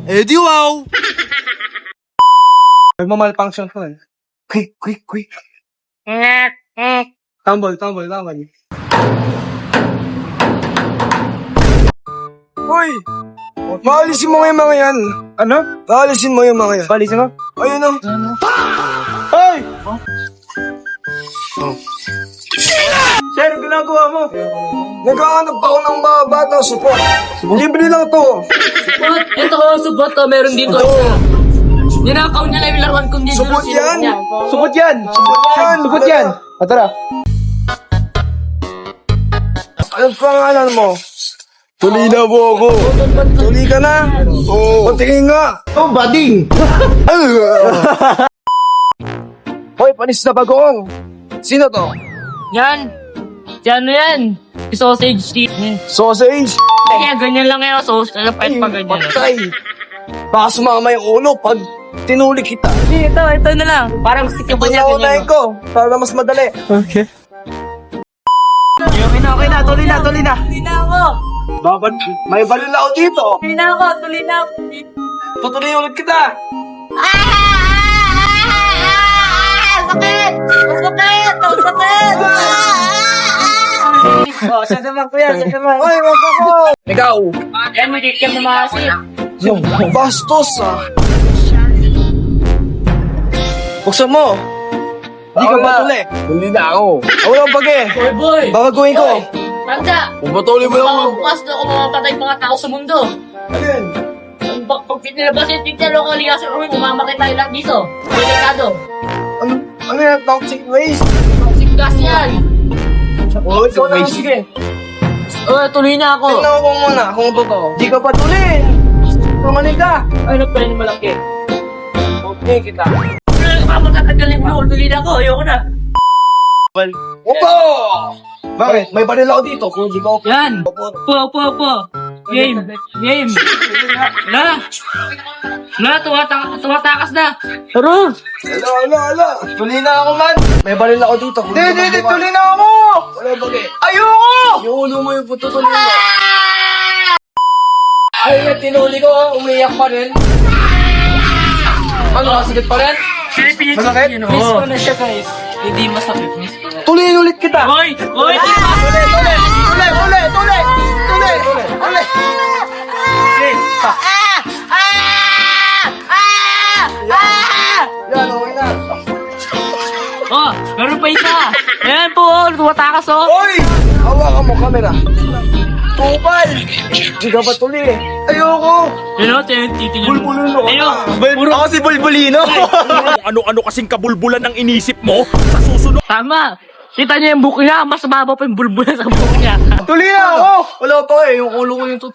Eh di wow! Nagmamalfunction ko eh. Quick. Tumble. Uy! Maalisin mo nga yung mga yan. Ano? Maalisin mo yung mga yan. Balisin mo? Ayun o. Hey! Sir, ginagawa mo? Naghahanap ako ng mga bata support. Libre lang to. Subot! Ito ko, subot ko. Meron dito. Ninakaw niya lang yung laruan kung dito. Subot yan. Subot yan! Tara. Anong pangalan mo? Tuli na po ako. Tuli ka na? Oo. Patingin nga. Oh, bading! Hoy, panis na bagoong. Sino to? Yan! Si ano yan? Si sausage stick. Sausage? Kaya ganyan lang yan. Sausage. Ano pa pa ganyan? Patay. Baka sumama yung ulo pag tinuli kita. Ito na lang. Parang stick Ito ba niya? na unahin ko. Para mas madali. Okay na. Tuloy na. Tuloy na ako! Dapat may balil ako dito. Tuloy na ako! Tutuloy ulit kita. Sakit! Oh, siya naman kuya, siya naman. Hoy, wag ako. Ikaw. Yan, may kikim na maasin. Yung bastos ah. Buksan mo. Hindi ka patuli. Hindi na ako. Ako lang pag Boy! Babaguhin ko. Tanda! Pupatuloy mo yung ulo. Bukas na ako mamapatay mga tao sa mundo. Alin? Pag pinilabas yung tignan ako aliyasan ko, umamakit tayo lahat dito. Delikado. Ano yan? Toxic waste? Toxic gas yan. Oh, ikaw na. Sige. Tuloy na ako. Tingnan ko muna kung totoo. Di ka patuli. Tumanig ka. Ano pa rin malaki? Okay kita. Magkakagaling mo, tuloy na ako. Ayoko na. Opo! Bakit? May baril ako dito kung di ka okay. Yan. Po. Game. Tumatakas na. Taro. Ala. Tuli na ako man. May baril ako dito. Hindi. Tuli na ako. Wala bagay. Ayoko! Yung ulo mo yung pututuloy mo. Ay, tinuli ko. Umiyak pa rin. Ano, masakit pa rin? Masakit? Miss ko na siya, guys. Hindi masakit. Miss ko na. Tuliin ulit kita. Hoy! Tuli. Yan, okay na. Oh, meron pa isa. Ayan po, tumatakas oh. Hoy! Hawakan mo camera. Tupal! Di ka ba tuli? Ayoko! Ano, titingin. Bulbulino ka. Ayun, Ako si Bulbulino! Ano-ano kasing kabulbulan ang inisip mo? Sa susunod tama. Kita niya yung buhok niya, mas mababa pa yung bulbula sa buhok niya. Tuli na ako! Wala pa eh, yung ulo ko yung tut...